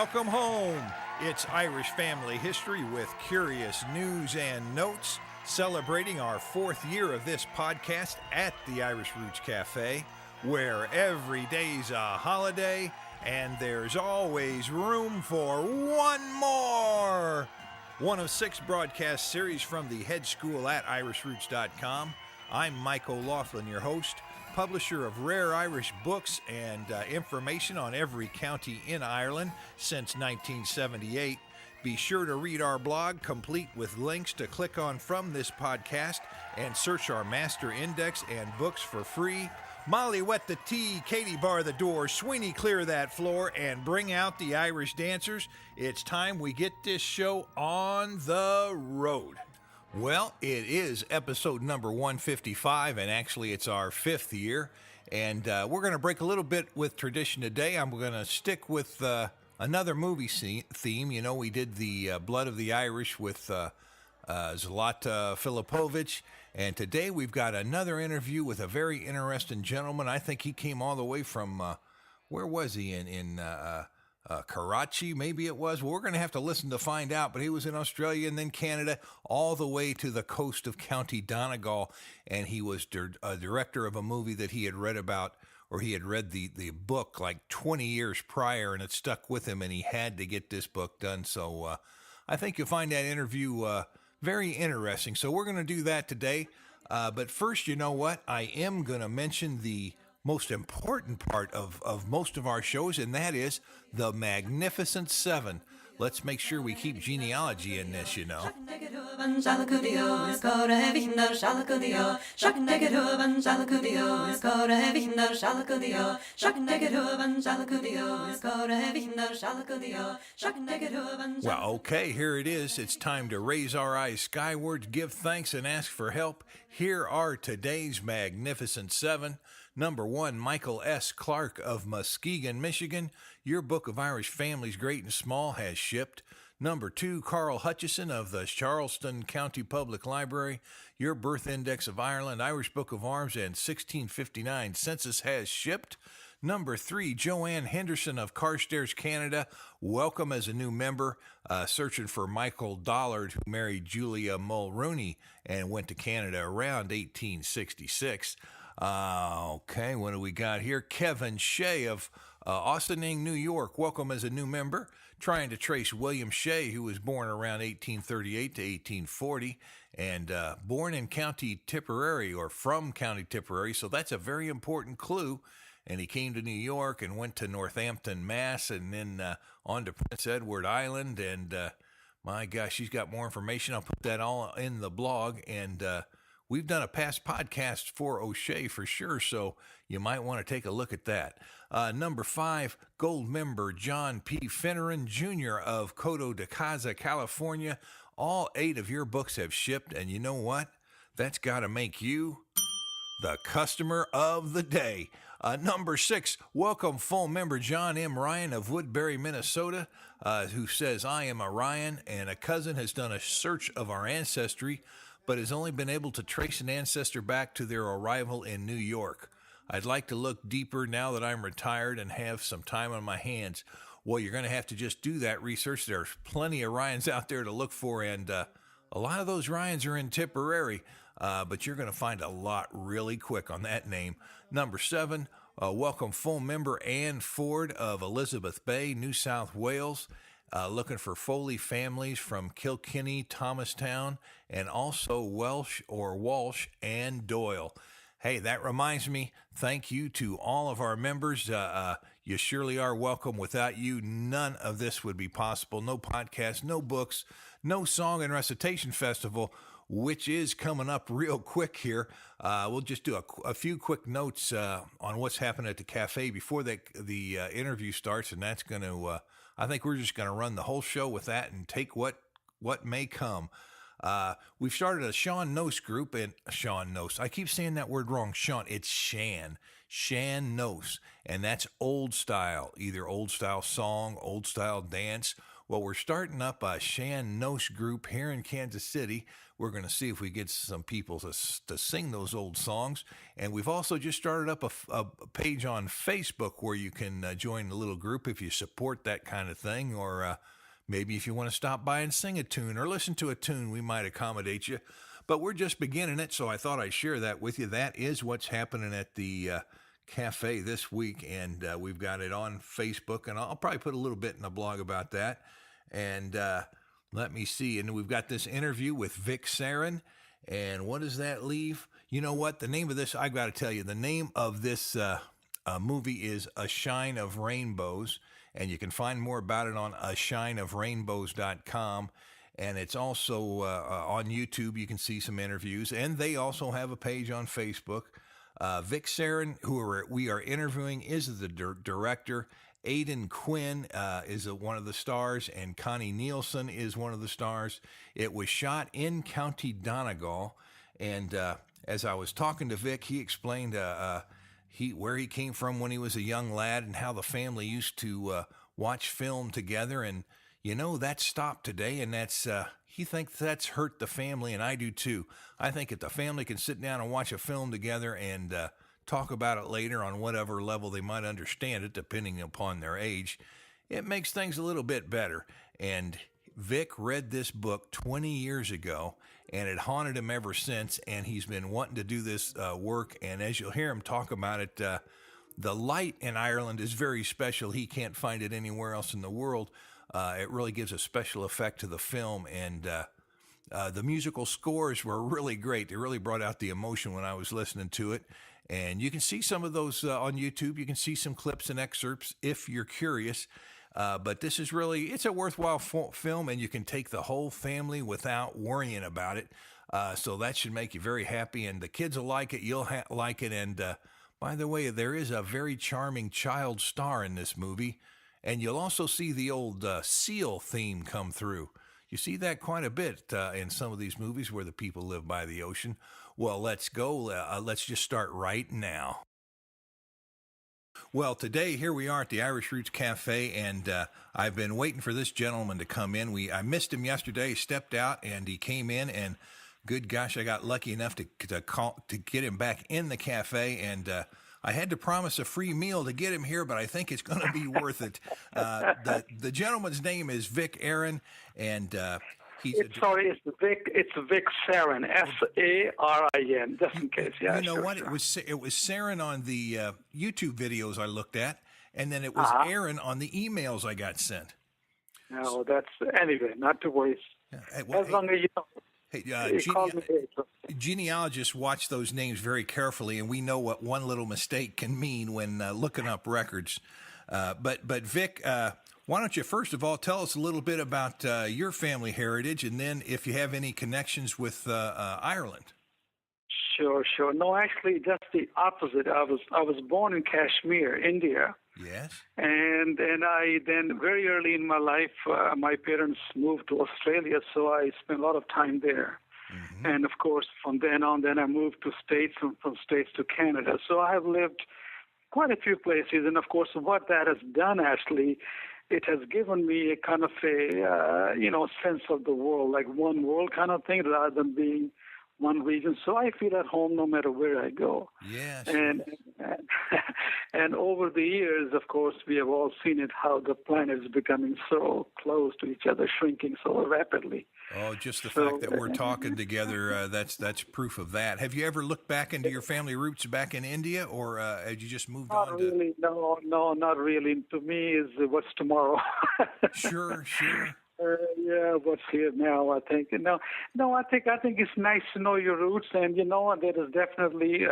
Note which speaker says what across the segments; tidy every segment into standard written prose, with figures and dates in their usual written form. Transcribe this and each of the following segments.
Speaker 1: welcome home. It's Irish Family History with curious news and notes, celebrating our 4th year of this podcast at the Irish Roots Cafe, where every day's a holiday and there's always room for one more. One of 6 broadcast series from the head school at irishroots.com. I'm Mike OLaughlin, your host, publisher of rare Irish books and information on every county in Ireland since 1978. Be sure to read our blog, complete with links to click on from this podcast, and search our master index and books for free. Molly, wet the tea. Katie, bar the door. Sweeney, clear that floor and bring out the Irish dancers. It's time we get this show on the road. Well, it is episode number 155, and actually it's our 5th year. And we're going to break a little bit with tradition today. I'm going to stick with another movie theme. You know, we did the Blood of the Irish with Zlata Filipovich. And today we've got another interview with a very interesting gentleman. I think he came all the way from, where was he? In Karachi, maybe it was. Well, we're going to have to listen to find out. But he was in Australia and then Canada, all the way to the coast of County Donegal. And he was a director of a movie that he had read about, or he had read the book like 20 years prior, and it stuck with him, and he had to get this book done. So I think you'll find that interview very interesting. So we're going to do that today. But first, you know what? I am going to mention the most important part of most of our shows, and that is the Magnificent Seven. Let's make sure we keep genealogy in this, you know. Well, okay, here it is. It's time to raise our eyes skyward, give thanks, and ask for help. Here are today's Magnificent Seven. Number 1, Michael S. Clark of Muskegon, Michigan. Your Book of Irish Families, Great and Small, has shipped. Number 2, Carl Hutchison of the Charleston County Public Library. Your Birth Index of Ireland, Irish Book of Arms, and 1659 Census has shipped. Number 3, Joanne Henderson of Carstairs, Canada. Welcome as a new member. Searching for Michael Dollard, who married Julia Mulrooney and went to Canada around 1866. Okay, what do we got here? Kevin Shea of Austining, New York. Welcome as a new member. Trying to trace William Shea, who was born around 1838 to 1840, and born in County Tipperary, or from County Tipperary, so that's a very important clue. And he came to New York and went to Northampton, Mass., and then on to Prince Edward Island. And my gosh, she's got more information. I'll put that all in the blog. And we've done a past podcast for O'Shea for sure, so you might want to take a look at that. Number 5, gold member John P. Finneran Jr. of Coto de Caza, California. All 8 of your books have shipped, and you know what? That's got to make you the customer of the day. Number 6, welcome full member John M. Ryan of Woodbury, Minnesota, who says, I am a Ryan, and a cousin has done a search of our ancestry, but has only been able to trace an ancestor back to their arrival in New York. I'd like to look deeper now that I'm retired and have some time on my hands. Well, you're going to have to just do that research. There's plenty of Ryans out there to look for, and a lot of those Ryans are in Tipperary, but you're going to find a lot really quick on that name. Number 7, welcome full member Ann Ford of Elizabeth Bay, New South Wales. Looking for Foley families from Kilkenny, Thomastown, and also Welsh or Walsh and Doyle. Hey, that reminds me, thank you to all of our members. You surely are welcome. Without you, none of this would be possible. No podcast, no books, no song and recitation festival, which is coming up real quick here. We'll just do a few quick notes on what's happening at the cafe before the interview starts, and that's going to, I think we're just going to run the whole show with that and take what may come. We've started a Sean Nose group, and Sean Nose. I keep saying that word wrong. Sean, it's Shan Nose, and that's old style, either old style song, old style dance, Well, we're starting up a Shan Nosh group here in Kansas City. We're going to see if we get some people to sing those old songs. And we've also just started up a page on Facebook where you can join the little group if you support that kind of thing, or maybe if you want to stop by and sing a tune or listen to a tune, we might accommodate you. But we're just beginning it, so I thought I'd share that with you. That is what's happening at the cafe this week, and we've got it on Facebook, and I'll probably put a little bit in the blog about that. And let me see, and we've got this interview with Vic Sarin, and what does that leave? You know what? The name of this, I've got to tell you, the name of this movie is A Shine of Rainbows, and you can find more about it on ashineofrainbows.com. And it's also on YouTube. You can see some interviews. And they also have a page on Facebook. Vic Sarin, who we are interviewing, is the director. Aidan Quinn is one of the stars. And Connie Nielsen is one of the stars. It was shot in County Donegal. And as I was talking to Vic, he explained where he came from when he was a young lad and how the family used to watch film together. And you know, that stopped today, and that's he thinks that's hurt the family, and I do too. I think if the family can sit down and watch a film together and talk about it later on whatever level they might understand it, depending upon their age, it makes things a little bit better. And Vic read this book 20 years ago, and it haunted him ever since, and he's been wanting to do this work, and as you'll hear him talk about it, the light in Ireland is very special. He can't find it anywhere else in the world. It really gives a special effect to the film, and the musical scores were really great. They really brought out the emotion when I was listening to it, and you can see some of those on YouTube. You can see some clips and excerpts if you're curious, but this is really, it's a worthwhile film, and you can take the whole family without worrying about it, so that should make you very happy, and the kids will like it, you'll like it, and by the way, there is a very charming child star in this movie. And you'll also see the old seal theme come through. You see that quite a bit in some of these movies where the people live by the ocean. Well, let's go. Let's just start right now. Well, today, here we are at the Irish Roots Cafe, and I've been waiting for this gentleman to come in. I missed him yesterday. He stepped out, and he came in, and good gosh, I got lucky enough to get him back in the cafe, and I had to promise a free meal to get him here, but I think it's going to be worth it. The gentleman's name is Vic Sarin, and it's Vic Sarin, Sarin, just in case. Yeah, you know sure, what? Sure. It was Sarin on the YouTube videos I looked at, and then it was Aaron on the emails I got sent.
Speaker 2: No, that's anyway. Not to worry. As long as you know.
Speaker 1: Hey, genealogists watch those names very carefully, and we know what one little mistake can mean when looking up records. But Vic, why don't you first of all tell us a little bit about your family heritage, and then if you have any connections with Ireland.
Speaker 2: Sure. No, actually, just the opposite. I was born in Kashmir, India.
Speaker 1: Yes.
Speaker 2: And I then very early in my life, my parents moved to Australia, so I spent a lot of time there. Mm-hmm. And of course, from then on, I moved to States, and from States to Canada. So I have lived quite a few places, and of course, what that has done actually, it has given me a kind of a sense of the world, like one world kind of thing, rather than being one region. So I feel at home no matter where I go.
Speaker 1: Yes.
Speaker 2: And over the years, of course, we have all seen it, how the planet is becoming so close to each other, shrinking so rapidly.
Speaker 1: Oh, just the fact that we're talking together, that's proof of that. Have you ever looked back into your family roots back in India, or had you just moved on?
Speaker 2: Really, no, not really. To me, is what's tomorrow.
Speaker 1: Sure.
Speaker 2: Yeah, what's here now, I think. No, I think it's nice to know your roots, and there is definitely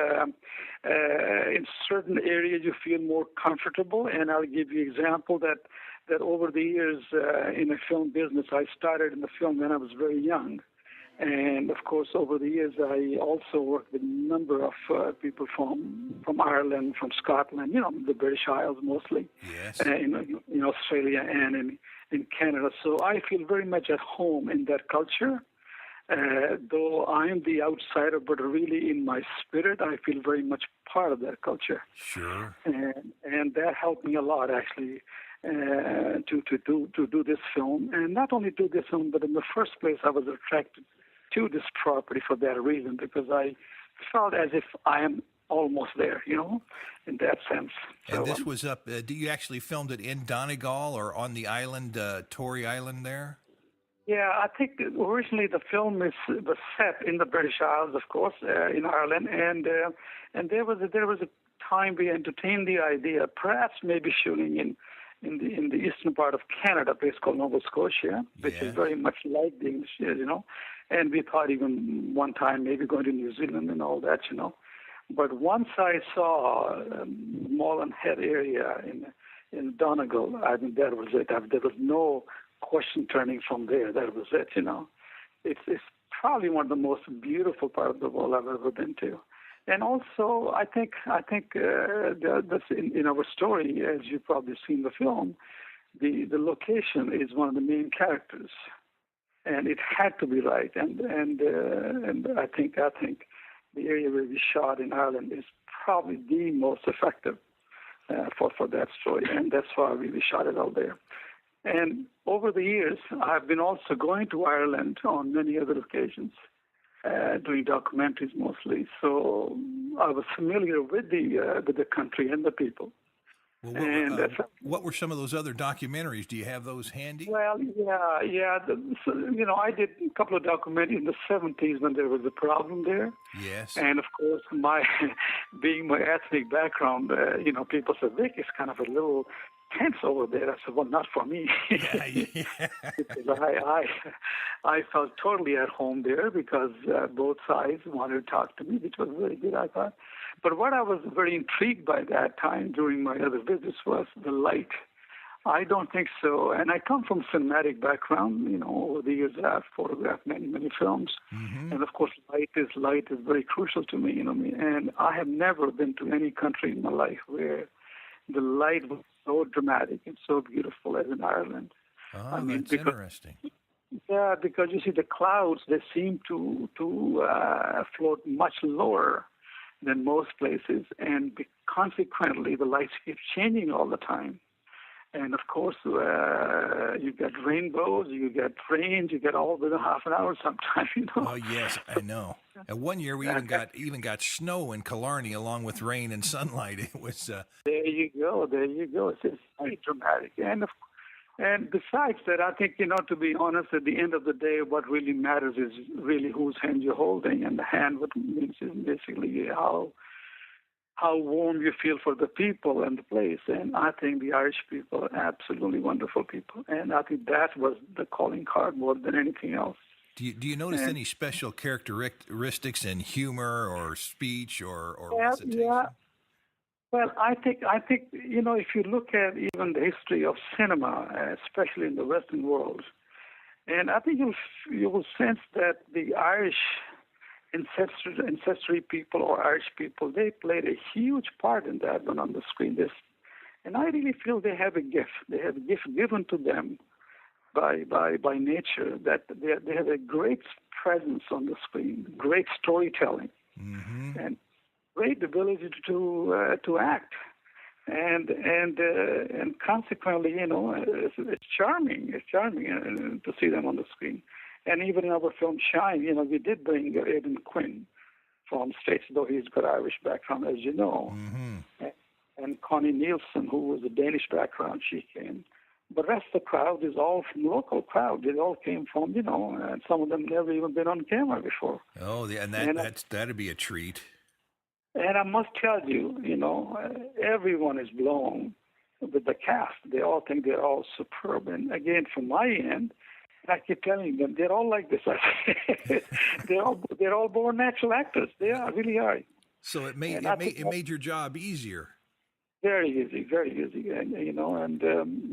Speaker 2: in certain areas you feel more comfortable. And I'll give you an example that over the years in the film business, I started in the film when I was very young. And, of course, over the years, I also worked with a number of people from Ireland, from Scotland, the British Isles mostly,
Speaker 1: yes.
Speaker 2: In Australia and in Canada. So I feel very much at home in that culture. Though I am the outsider, but really in my spirit, I feel very much part of that culture.
Speaker 1: Sure.
Speaker 2: And that helped me a lot, actually. to do this film, and not only do this film, but in the first place, I was attracted to this property for that reason, because I felt as if I am almost there, in that sense.
Speaker 1: And this was up. You actually filmed it in Donegal or on the island, Tory Island there?
Speaker 2: Yeah, I think originally the film was set in the British Isles, of course, in Ireland, and there was a time we entertained the idea, perhaps maybe shooting in the eastern part of Canada, a place called Nova Scotia, which is very much like the English, and we thought even one time maybe going to New Zealand and all that, But once I saw Mullen Head area in Donegal, I mean, that was it. There was no question turning from there. That was it, It's probably one of the most beautiful parts of the world I've ever been to. And also, I think that's in our story, as you've probably seen the film, the location is one of the main characters, and it had to be right. And I think the area where we shot in Ireland is probably the most effective for that story, and that's why we shot it out there. And over the years, I've been also going to Ireland on many other occasions, doing documentaries mostly. So I was familiar with the country and the people.
Speaker 1: Well, what were some of those other documentaries? Do you have those handy?
Speaker 2: Well, yeah. I did a couple of documentaries in the 70s when there was a problem there.
Speaker 1: Yes.
Speaker 2: And of course, being my ethnic background, people said, Vic, it's kind of a little tense over there. I said, well, not for me. Because I felt totally at home there because both sides wanted to talk to me, which was very good, I thought. But what I was very intrigued by that time during my other visits was the light. I don't think so. And I come from a cinematic background. Over the years I've photographed many, many films. Mm-hmm. And of course, light is very crucial to me, And I have never been to any country in my life where the light was so dramatic and so beautiful as in Ireland.
Speaker 1: Oh, that's interesting.
Speaker 2: Yeah, because you see the clouds, they seem to float much lower than most places, and consequently the lights keep changing all the time. And of course, you get rainbows, you get rains, you get all within half an hour sometimes.
Speaker 1: Oh yes, I know. And one year we even got snow in Killarney along with rain and sunlight. It was.
Speaker 2: There you go. It's very dramatic, and besides that, I think to be honest, at the end of the day, what really matters is really whose hand you're holding, and the hand what means is basically how warm you feel for the people and the place. And I think the Irish people are absolutely wonderful people. And I think that was the calling card more than anything else.
Speaker 1: Do you notice any special characteristics in humor or speech or recitation?
Speaker 2: Yeah. Well, I think if you look at even the history of cinema, especially in the Western world, and I think you will sense that the Irish ancestry people or Irish people, they played a huge part in that one on the screen. And I really feel they have a gift. They have a gift given to them by nature, that they have a great presence on the screen, great storytelling, and great ability to act. And consequently, it's charming. It's charming to see them on the screen. And even in our film Shine, we did bring Aidan Quinn from States, though he's got Irish background, as you know. Mm-hmm. And Connie Nielsen, who was a Danish background, she came. But the rest of the crowd is all from local crowd. They all came from, and some of them never even been on camera before.
Speaker 1: Oh, yeah, and that'd be a treat.
Speaker 2: And I must tell you, everyone is blown with the cast. They all think they're all superb. And again, from my end, I keep telling them they're all like this. They're all born natural actors. They are, really are.
Speaker 1: So it made your job easier.
Speaker 2: Very easy, very easy. And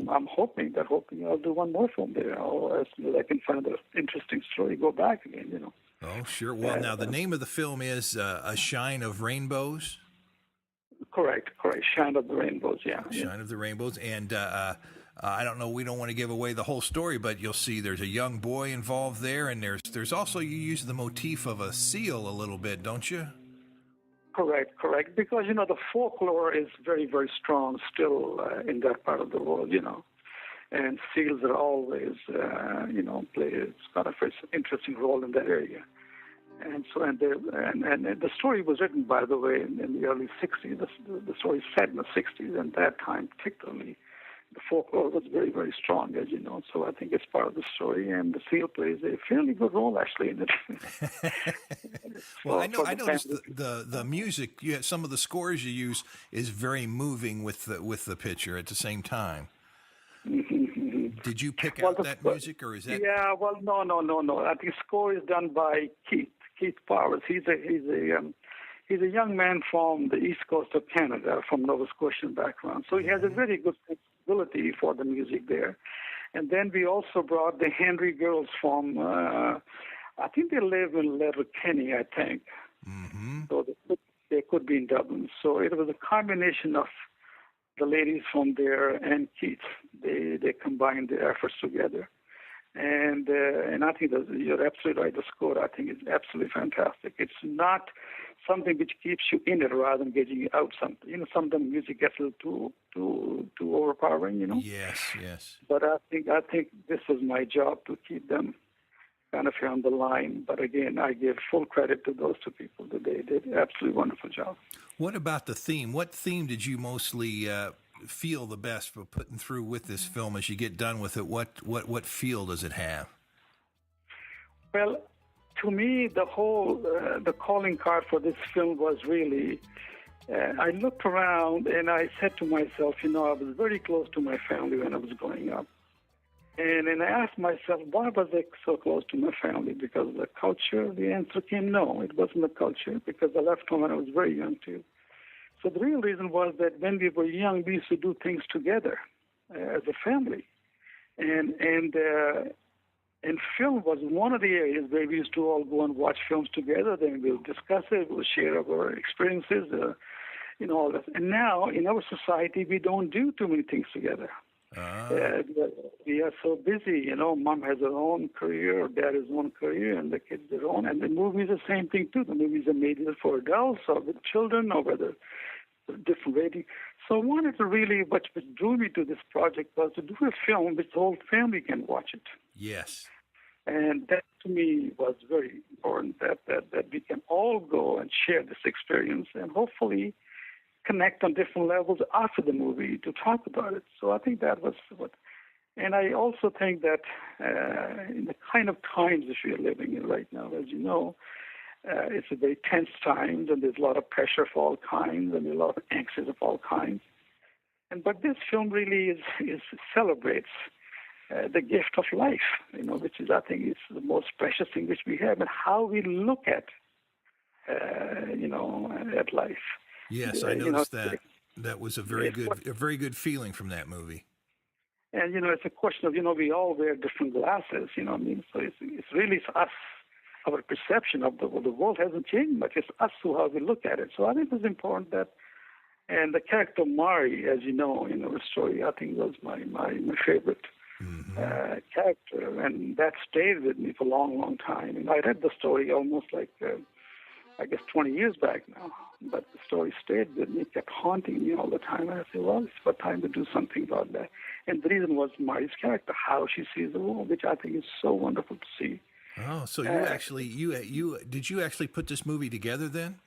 Speaker 2: I'm hoping I'll do one more film there, or as soon as I can find an interesting story, go back again.
Speaker 1: Oh, sure. Well, now the name of the film is A Shine of Rainbows.
Speaker 2: Correct. Shine of the Rainbows, yeah.
Speaker 1: Shine of the Rainbows. And I don't know, we don't want to give away the whole story, but you'll see there's a young boy involved there, and there's also, you use the motif of a seal a little bit, don't you?
Speaker 2: Correct. Because, the folklore is very, very strong still in that part of the world, And seals are always, play kind of an interesting role in that area. And so, and the story was written, by the way, in the early 60s. The story is set in the 60s, and that time particularly, the folklore was very, very strong, as you know. So I think it's part of the story, and the seal plays a fairly good role, actually, in it.
Speaker 1: Well, I noticed the music. Some of the scores you use is very moving with the picture at the same time. Did you pick out that music, or is that?
Speaker 2: Yeah, well, no. I think score is done by Keith Powers. He's a young man from the east coast of Canada, from Nova Scotian background. So he has a very good sensibility for the music there. And then we also brought the Henry girls from, I think they live in Letterkenny, I think.
Speaker 1: Mm-hmm.
Speaker 2: So they could be in Dublin. So it was a combination of the ladies from there and Keith. They combined their efforts together. And I think that you're absolutely right. The score, I think, is absolutely fantastic. It's not something which keeps you in it rather than getting you out something. Sometimes music gets a little too overpowering,
Speaker 1: Yes.
Speaker 2: But I think this was my job to keep them kind of here on the line. But again, I give full credit to those two people. They did an absolutely wonderful job.
Speaker 1: What about the theme? What theme did you mostly feel the best for putting through with this film as you get done with it? What feel does it have?
Speaker 2: Well, to me, the whole the calling card for this film was really, I looked around and I said to myself, I was very close to my family when I was growing up. And I asked myself, why was I so close to my family? Because of the culture? The answer came no, it wasn't the culture, because I left home when I was very young too. So the real reason was that when we were young, we used to do things together as a family. And film was one of the areas where we used to all go and watch films together. Then we'll discuss it, we'll share our experiences, all that. And now in our society, we don't do too many things together. We are so busy, mom has her own career, dad has his own career, and the kids their own. And the movies are the same thing too. The movies are made either for adults or with children or whether different rating. So I wanted to really, what drew me to this project was to do a film which the whole family can watch it.
Speaker 1: Yes.
Speaker 2: And that to me was very important, that we can all go and share this experience and hopefully connect on different levels after the movie to talk about it. So I think that was what. And I also think that in the kind of times that we are living in right now, as you know, it's a very tense times, and there's a lot of pressure of all kinds, and a lot of angst of all kinds. But this film really is celebrates the gift of life, which is, I think, is the most precious thing which we have, and how we look at, at life.
Speaker 1: Yes, I noticed that. That was a very good feeling from that movie.
Speaker 2: And it's a question of we all wear different glasses. So it's really us. Our perception of the world hasn't changed much. It's us how we look at it. So I think it's important that, and the character Mari, as you know, in our story, I think was my favorite character, and that stayed with me for a long, long time. And I read the story almost like, I guess 20 years back now, but the story stayed with me, kept haunting me all the time. And I said, well, it's about time to do something about that. And the reason was Mari's character, how she sees the world, which I think is so wonderful to see.
Speaker 1: Oh, so did you actually put this movie together then?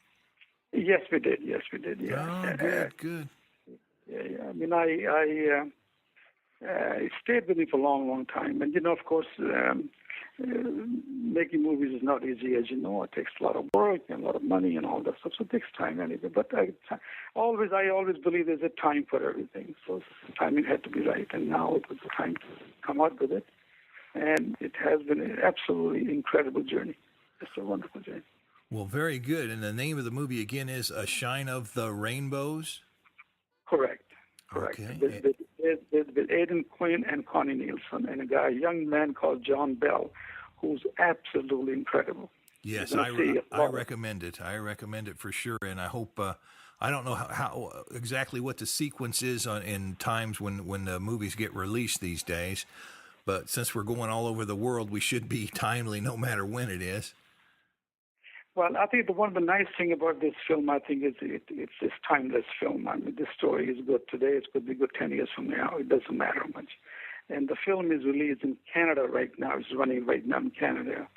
Speaker 2: Yes, we did. Yeah.
Speaker 1: Oh, good.
Speaker 2: Yeah. I mean, it stayed with me for a long, long time. And of course, making movies is not easy, as you know. It takes a lot of work and a lot of money and all that stuff. So it takes time anyway. But I always believe there's a time for everything. So the timing had to be right, and now it was the time to come out with it. And it has been an absolutely incredible journey. It's a wonderful journey.
Speaker 1: Well, very good. And the name of the movie again is A Shine of the Rainbows?
Speaker 2: Correct.
Speaker 1: Okay.
Speaker 2: With Aidan Quinn and Connie Nielsen, and a young man called John Bell, who's absolutely incredible.
Speaker 1: Yes, I recommend it. I recommend it for sure. And I hope, I don't know how exactly what the sequence is in times when the movies get released these days. But since we're going all over the world, we should be timely no matter when it is.
Speaker 2: Well, I think one of the nice thing about this film, I think, is it's this timeless film. I mean, this story is good today. It could be good 10 years from now. It doesn't matter much. And the film is released in Canada right now. It's running right now in Canada.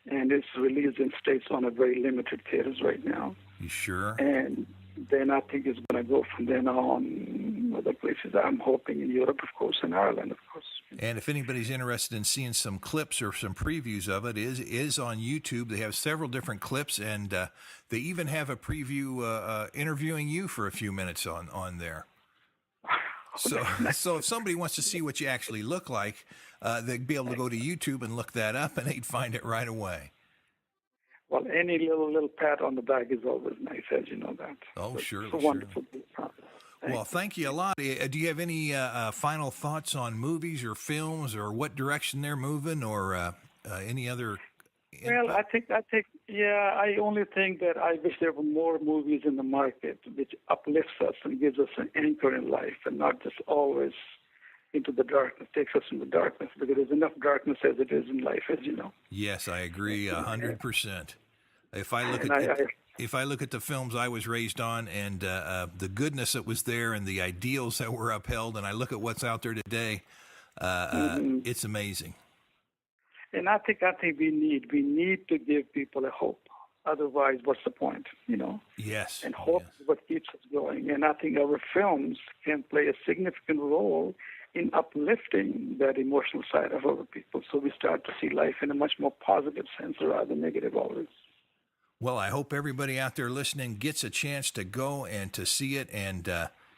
Speaker 2: And it's released in States on a very limited theaters right now.
Speaker 1: You sure?
Speaker 2: And then I think it's going to go from then on other places. I'm hoping in Europe, of course, and Ireland, of course.
Speaker 1: And if anybody's interested in seeing some clips or some previews of it, is on YouTube. They have several different clips, and they even have a preview interviewing you for a few minutes on there. So if somebody wants to see what you actually look like, they'd be able to go to YouTube and look that up, and they'd find it right away.
Speaker 2: Well, any little pat on the back is always nice, as you know that.
Speaker 1: Oh, sure.
Speaker 2: It's a wonderful process.
Speaker 1: Well, thank you a lot. Do you have any final thoughts on movies or films, or what direction they're moving, or any other?
Speaker 2: Well, I only think that I wish there were more movies in the market which uplifts us and gives us an anchor in life, and not just always into the darkness, takes us into darkness, because there's enough darkness as it is in life, as you know.
Speaker 1: Yes, I agree 100%. If I look at the films I was raised on, and the goodness that was there, and the ideals that were upheld, and I look at what's out there today, it's amazing.
Speaker 2: And I think we need to give people a hope. Otherwise, what's the point? You know.
Speaker 1: Yes.
Speaker 2: And hope is what keeps us going. And I think our films can play a significant role in uplifting that emotional side of our people, so we start to see life in a much more positive sense rather than negative always.
Speaker 1: Well, I hope everybody out there listening gets a chance to go and to see it. And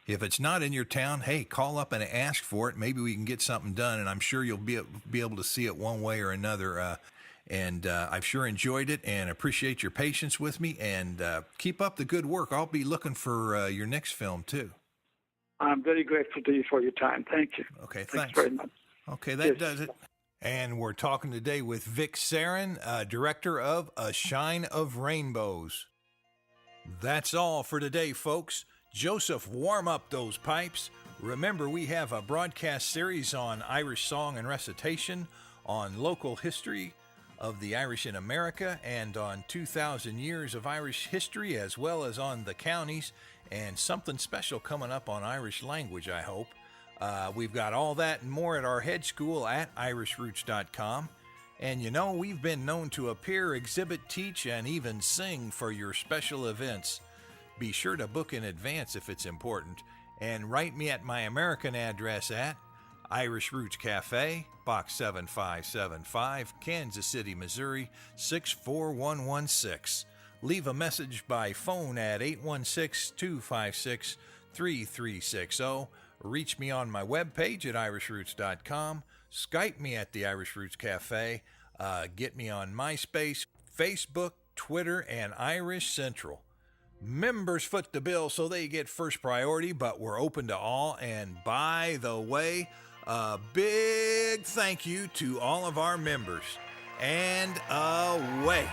Speaker 1: if it's not in your town, hey, call up and ask for it. Maybe we can get something done, and I'm sure you'll be able to see it one way or another. And I've sure enjoyed it and appreciate your patience with me. And keep up the good work. I'll be looking for your next film, too. I'm
Speaker 2: very grateful to you for your time. Thank you.
Speaker 1: Okay,
Speaker 2: thanks very much.
Speaker 1: Okay, that does it. And we're talking today with Vic Sarin, director of A Shine of Rainbows. That's all for today, folks. Joseph, warm up those pipes. Remember, we have a broadcast series on Irish song and recitation, on local history of the Irish in America, and on 2,000 years of Irish history, as well as on the counties, and something special coming up on Irish language, I hope. We've got all that and more at our head school at irishroots.com. And you know, we've been known to appear, exhibit, teach, and even sing for your special events. Be sure to book in advance if it's important. And write me at my American address at Irish Roots Cafe, Box 7575, Kansas City, Missouri, 64116. Leave a message by phone at 816-256-3360. Reach me on my webpage at irishroots.com. Skype me at the Irish Roots Cafe. Get me on MySpace, Facebook, Twitter, and Irish Central. Members foot the bill, so they get first priority, but we're open to all. And by the way, a big thank you to all of our members. And away.